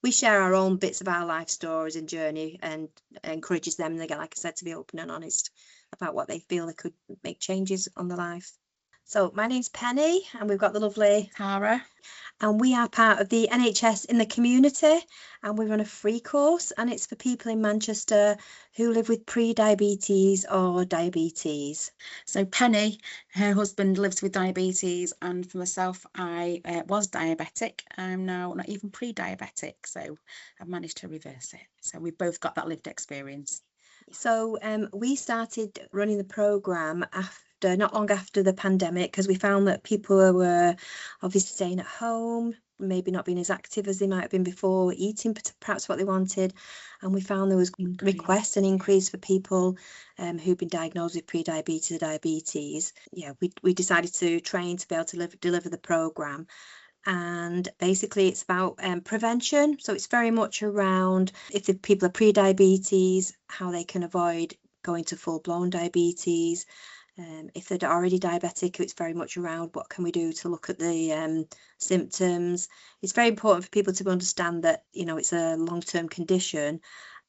we share our own bits of our life stories and journey, and encourages them, again, like I said, to be open and honest about what they feel they could make changes on their life. So my name's Penny, and we've got the lovely Tara, and we are part of the NHS in the Community, and we run a free course, and it's for people in Manchester who live with pre-diabetes or diabetes. So Penny, her husband lives with diabetes, and for myself, I was diabetic. I'm now not even pre-diabetic, so I've managed to reverse it. So we've both got that lived experience. So we started running the programme not long after the pandemic, because we found that people were obviously staying at home, maybe not being as active as they might have been before, eating perhaps what they wanted, and we found there was requests and increase for people who've been diagnosed with pre-diabetes or diabetes. Yeah, we decided to train to be able to deliver the programme. And basically it's about prevention, so it's very much around if the people are pre-diabetes, how they can avoid going to full-blown diabetes. If they're already diabetic, it's very much around what can we do to look at the symptoms. It's very important for people to understand that, you know, it's a long-term condition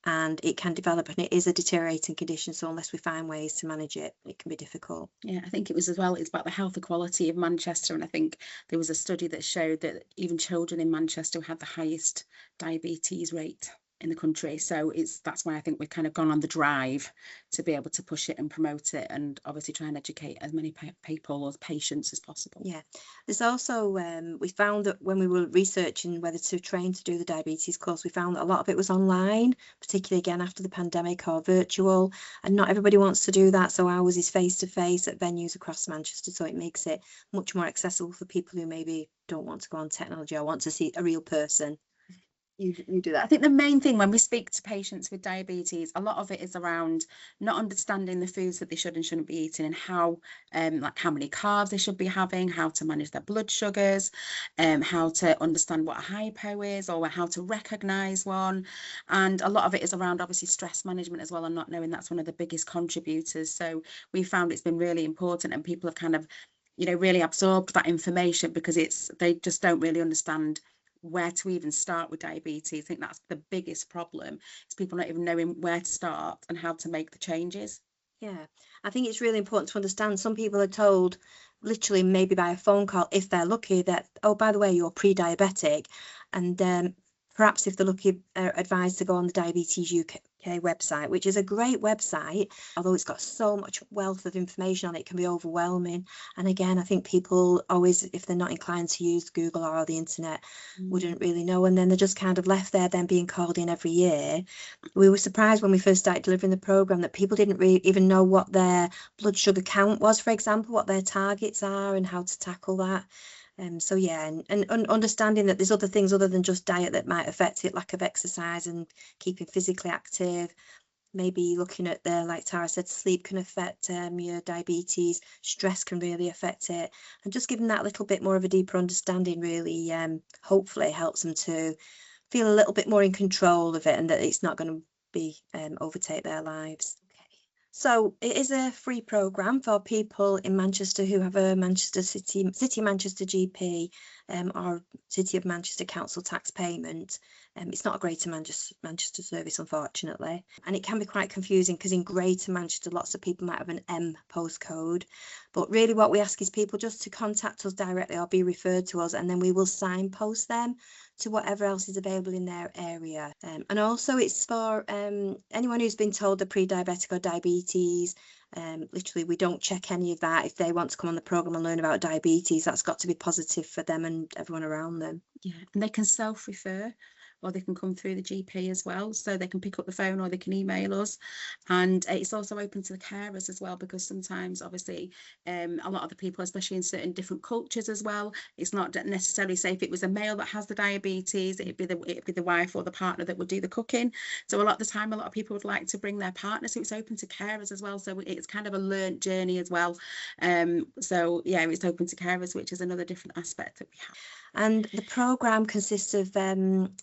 and it can develop, and it is a deteriorating condition, so unless we find ways to manage it, it can be difficult. Yeah, I think it was as well, it's about the health equality of Manchester, and I think there was a study that showed that even children in Manchester had the highest diabetes rate in the country. So that's why I think we've kind of gone on the drive to be able to push it and promote it, and obviously try and educate as many people or patients as possible. Yeah, there's also we found that when we were researching whether to train to do the diabetes course, we found that a lot of it was online, particularly again after the pandemic, or virtual, and not everybody wants to do that, so ours is face to face at venues across Manchester, so it makes it much more accessible for people who maybe don't want to go on technology or want to see a real person. You do that. I think the main thing when we speak to patients with diabetes, a lot of it is around not understanding the foods that they should and shouldn't be eating, and how like how many carbs they should be having, how to manage their blood sugars, how to understand what a hypo is, or how to recognize one. And a lot of it is around obviously stress management as well, and not knowing that's one of the biggest contributors. So we found it's been really important, and people have kind of, you know, really absorbed that information, because they just don't really understand where to even start with diabetes. I think that's the biggest problem, is people not even knowing where to start and how to make the changes. Yeah, I think it's really important to understand some people are told literally maybe by a phone call, if they're lucky, that, oh, by the way, you're pre-diabetic, and perhaps if they're lucky, advised to go on the Diabetes UK website, which is a great website, although it's got so much wealth of information on it, can be overwhelming. And again, I think people always, if they're not inclined to use Google or the internet, wouldn't really know, and then they're just kind of left there then being called in every year. We were surprised when we first started delivering the programme that people didn't really even know what their blood sugar count was, for example, what their targets are and how to tackle that. So yeah, and understanding that there's other things other than just diet that might affect it, lack of exercise and keeping physically active, maybe looking at like Tara said, sleep can affect your diabetes, stress can really affect it, and just giving that little bit more of a deeper understanding really hopefully helps them to feel a little bit more in control of it, and that it's not going to be overtake their lives. So it is a free programme for people in Manchester who have a Manchester City Manchester GP or City of Manchester Council tax payment. It's not a Greater Manchester service, unfortunately, and it can be quite confusing because in Greater Manchester lots of people might have an M postcode, but really what we ask is people just to contact us directly or be referred to us, and then we will signpost them to whatever else is available in their area. And also it's for anyone who's been told they're pre-diabetic or diabetes. Literally, we don't check any of that. If they want to come on the programme and learn about diabetes, that's got to be positive for them and everyone around them. Yeah, and they can self-refer, or they can come through the GP as well, so they can pick up the phone or they can email us. And it's also open to the carers as well, because sometimes obviously a lot of the people, especially in certain different cultures as well, it's not necessarily, say if it was a male that has the diabetes, it'd be the wife or the partner that would do the cooking. So a lot of the time a lot of people would like to bring their partner, so it's open to carers as well, so it's kind of a learnt journey as well. So yeah, it's open to carers, which is another different aspect that we have. And the programme consists of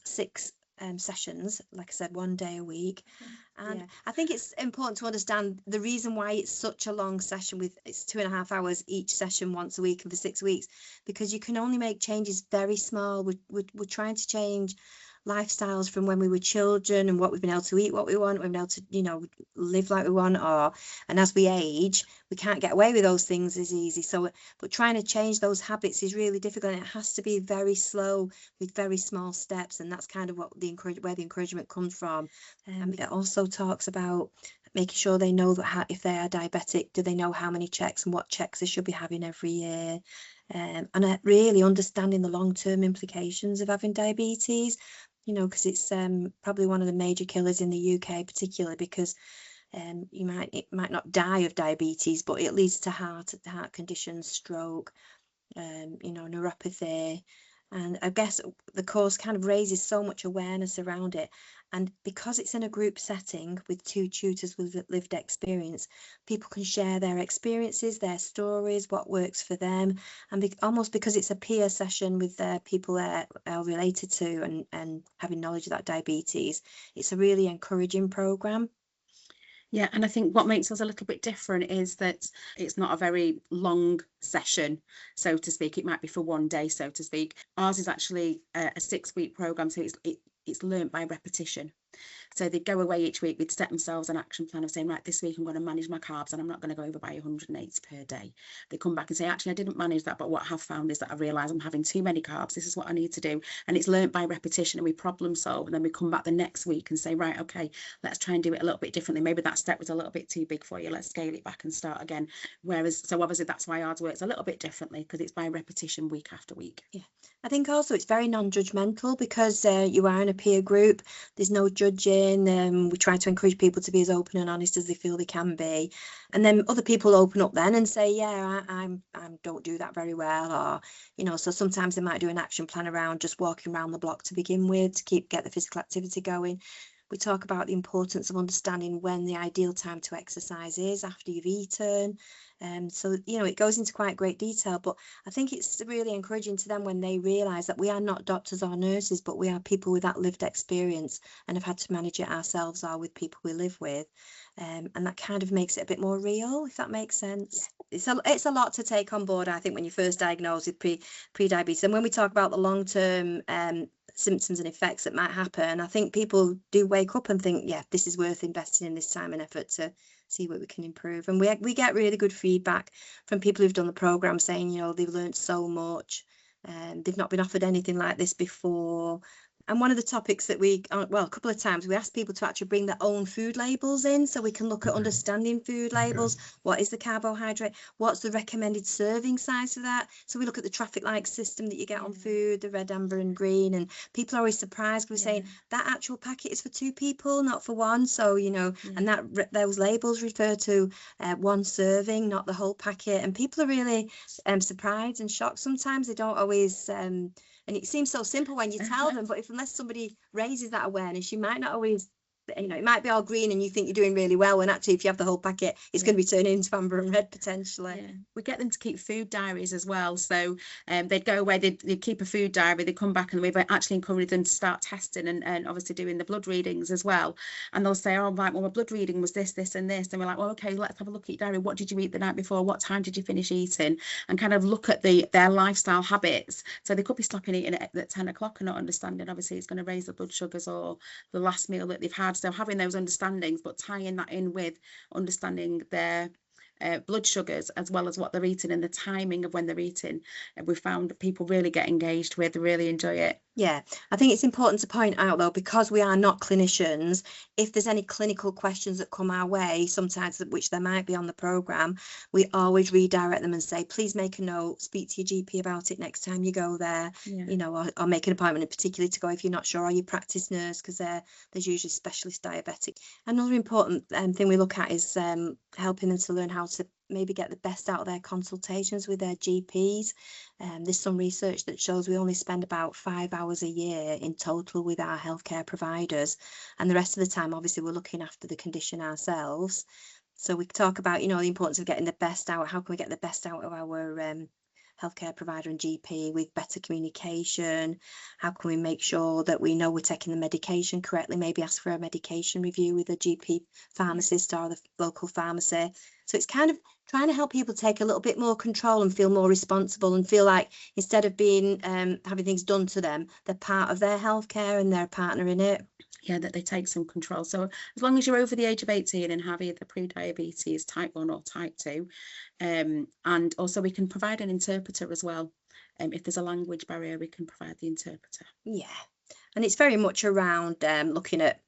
6 sessions, like I said, 1 day a week. And yeah, I think it's important to understand the reason why it's such a long session, with it's 2.5 hours each session once a week and for 6 weeks, because you can only make changes very small. We're trying to change lifestyles from when we were children and what we've been able to eat, what we want, we've been able to, you know, live like we want, and as we age, we can't get away with those things as easy. So, but trying to change those habits is really difficult, and it has to be very slow with very small steps, and that's kind of what where the encouragement comes from. It also talks about making sure they know that if they are diabetic, do they know how many checks and what checks they should be having every year, and really understanding the long-term implications of having diabetes, you know, because it's probably one of the major killers in the UK, particularly because it might not die of diabetes, but it leads to heart conditions, stroke, you know, neuropathy. And I guess the course kind of raises so much awareness around it. And because it's in a group setting with 2 tutors with lived experience, people can share their experiences, their stories, what works for them. And almost because it's a peer session with people that are related to and having knowledge of that diabetes, it's a really encouraging programme. Yeah, and I think what makes us a little bit different is that it's not a very long session, so to speak. It might be for one day, so to speak. Ours is actually a 6-week programme, so it's learnt by repetition. So they'd go away each week, they'd set themselves an action plan of saying, right, this week I'm going to manage my carbs and I'm not going to go over by 180 per day. They come back and say, actually, I didn't manage that, but what I have found is that I realise I'm having too many carbs. This is what I need to do. And it's learnt by repetition, and we problem solve. And then we come back the next week and say, right, okay, let's try and do it a little bit differently. Maybe that step was a little bit too big for you. Let's scale it back and start again. So obviously that's why ours works a little bit differently, because it's by repetition week after week. Yeah. I think also it's very non-judgmental because you are in a peer group. There's no judging. We try to encourage people to be as open and honest as they feel they can be, and then other people open up then and say, yeah, I don't do that very well, or you know. So sometimes they might do an action plan around just walking around the block to begin with to get the physical activity going. We talk about the importance of understanding when the ideal time to exercise is after you've eaten. So, you know, it goes into quite great detail, but I think it's really encouraging to them when they realise that we are not doctors or nurses, but we are people with that lived experience and have had to manage it ourselves or with people we live with. And that kind of makes it a bit more real, if that makes sense. Yeah. It's a lot to take on board, I think, when you're first diagnosed with pre-diabetes. And when we talk about the long-term symptoms and effects that might happen, I think people do wake up and think, yeah, this is worth investing in this time and effort to see what we can improve. And we get really good feedback from people who've done the program saying, you know, they've learned so much and they've not been offered anything like this before. And one of the topics that a couple of times we asked people to actually bring their own food labels in so we can look at understanding food labels. What is the carbohydrate? What's the recommended serving size for that? So we look at the traffic light system that you get on food, the red, amber and green. And people are always surprised. We're saying that actual packet is for 2 people, not for 1. So, you know, and those labels refer to 1 serving, not the whole packet. And people are really surprised and shocked. Sometimes they don't always... and it seems so simple when you tell them, but unless somebody raises that awareness, you might not always, you know, it might be all green and you think you're doing really well, when actually if you have the whole packet, it's going to be turning into amber and red potentially. Yeah. We get them to keep food diaries as well. So they'd go away, they'd keep a food diary, they'd come back, and we've actually encouraged them to start testing and obviously doing the blood readings as well. And they'll say, oh, right, well, my blood reading was this, this and this. And we're like, well, okay, let's have a look at your diary. What did you eat the night before? What time did you finish eating? And kind of look at their lifestyle habits. So they could be stopping eating at 10 o'clock and not understanding, obviously, it's going to raise the blood sugars or the last meal that they've had. So having those understandings, but tying that in with understanding their blood sugars as well as what they're eating and the timing of when they're eating, and we found people really get engaged with, really enjoy it. Yeah, I think it's important to point out though, because we are not clinicians, if there's any clinical questions that come our way, sometimes which there might be on the programme, we always redirect them and say, please make a note, speak to your GP about it next time you go there, you know, or make an appointment, particularly to go if you're not sure, or your practice nurse, because there's usually specialist diabetic. Another important thing we look at is helping them to learn how to maybe get the best out of their consultations with their GPs. There's some research that shows we only spend about 5 hours a year in total with our healthcare providers, and the rest of the time obviously we're looking after the condition ourselves. So we talk about, you know, the importance of getting the best out. How can we get the best out of our healthcare provider and GP with better communication? How can we make sure that we know we're taking the medication correctly? Maybe ask for a medication review with a GP pharmacist or the local pharmacy. So it's kind of trying to help people take a little bit more control and feel more responsible and feel like instead of being having things done to them, they're part of their healthcare and they're a partner in it. Yeah, that they take some control. So as long as you're over the age of 18 and have either pre-diabetes, type 1 or type 2, and also we can provide an interpreter as well. If there's a language barrier, we can provide the interpreter. Yeah. And it's very much around looking at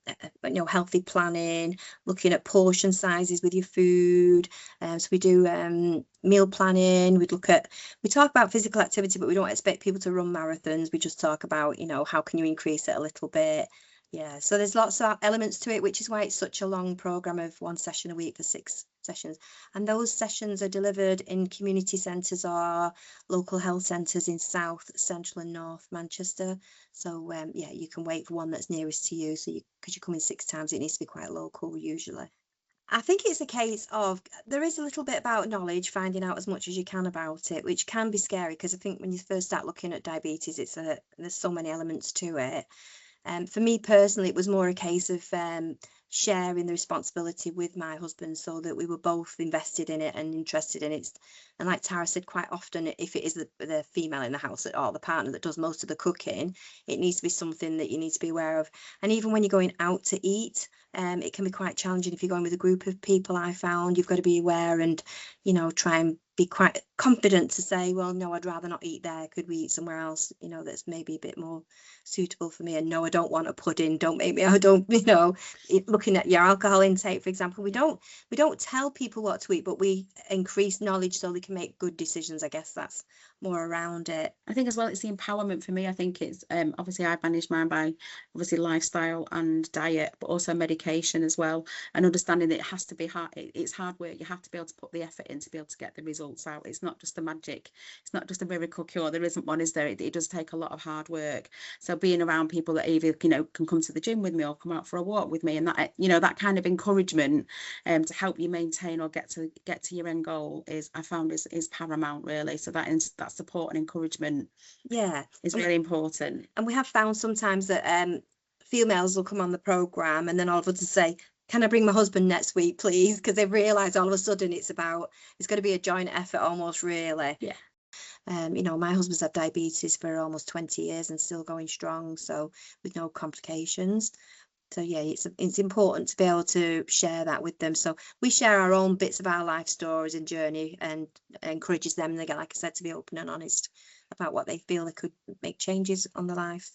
healthy planning, looking at portion sizes with your food. So we do meal planning. We talk about physical activity, but we don't expect people to run marathons. We just talk about, how can you increase it a little bit. Yeah, so there's lots of elements to it, which is why it's such a long program of 1 session a week for 6 sessions. And those sessions are delivered in community centres or local health centres in South, Central and North Manchester. So yeah, you can wait for one that's nearest to you. So because you come in 6 times, it needs to be quite local usually. I think it's a case of there is a little bit about knowledge, finding out as much as you can about it, which can be scary because I think when you first start looking at diabetes, there's so many elements to it. For me personally, it was more a case of sharing the responsibility with my husband so that we were both invested in it and interested in it. And like Tara said, quite often, if it is the female in the house or the partner that does most of the cooking, it needs to be something that you need to be aware of. And even when you're going out to eat, it can be quite challenging if you're going with a group of people. I found you've got to be aware and, try and be quite confident to say, well, no, I'd rather not eat there. Could we eat somewhere else, that's maybe a bit more suitable for me? And no, I don't want a pudding. Don't make me, I don't, looking at your alcohol intake, for example, we don't tell people what to eat, but we increase knowledge so they can make good decisions. I guess that's more around it. I think as well, it's the empowerment for me. I think it's obviously I manage mine by obviously lifestyle and diet, but also medication as well, and understanding that it has to be hard. It's hard work. You have to be able to put the effort in to be able to get the results out. It's not just a magic. It's not just a miracle cure. There isn't one, is there? It does take a lot of hard work. So being around people that either can come to the gym with me or come out for a walk with me, and that that kind of encouragement to help you maintain or get to your end goal is paramount, really. So that support and encouragement is really important. And we have found sometimes that females will come on the program and then all of a sudden say, can I bring my husband next week, please? Because they've realized all of a sudden it's going to be a joint effort almost, really. Yeah. My husband's had diabetes for almost 20 years and still going strong, so with no complications. So yeah, it's important to be able to share that with them. So we share our own bits of our life stories and journey, and encourages them, again, like I said, to be open and honest about what they feel they could make changes on their life.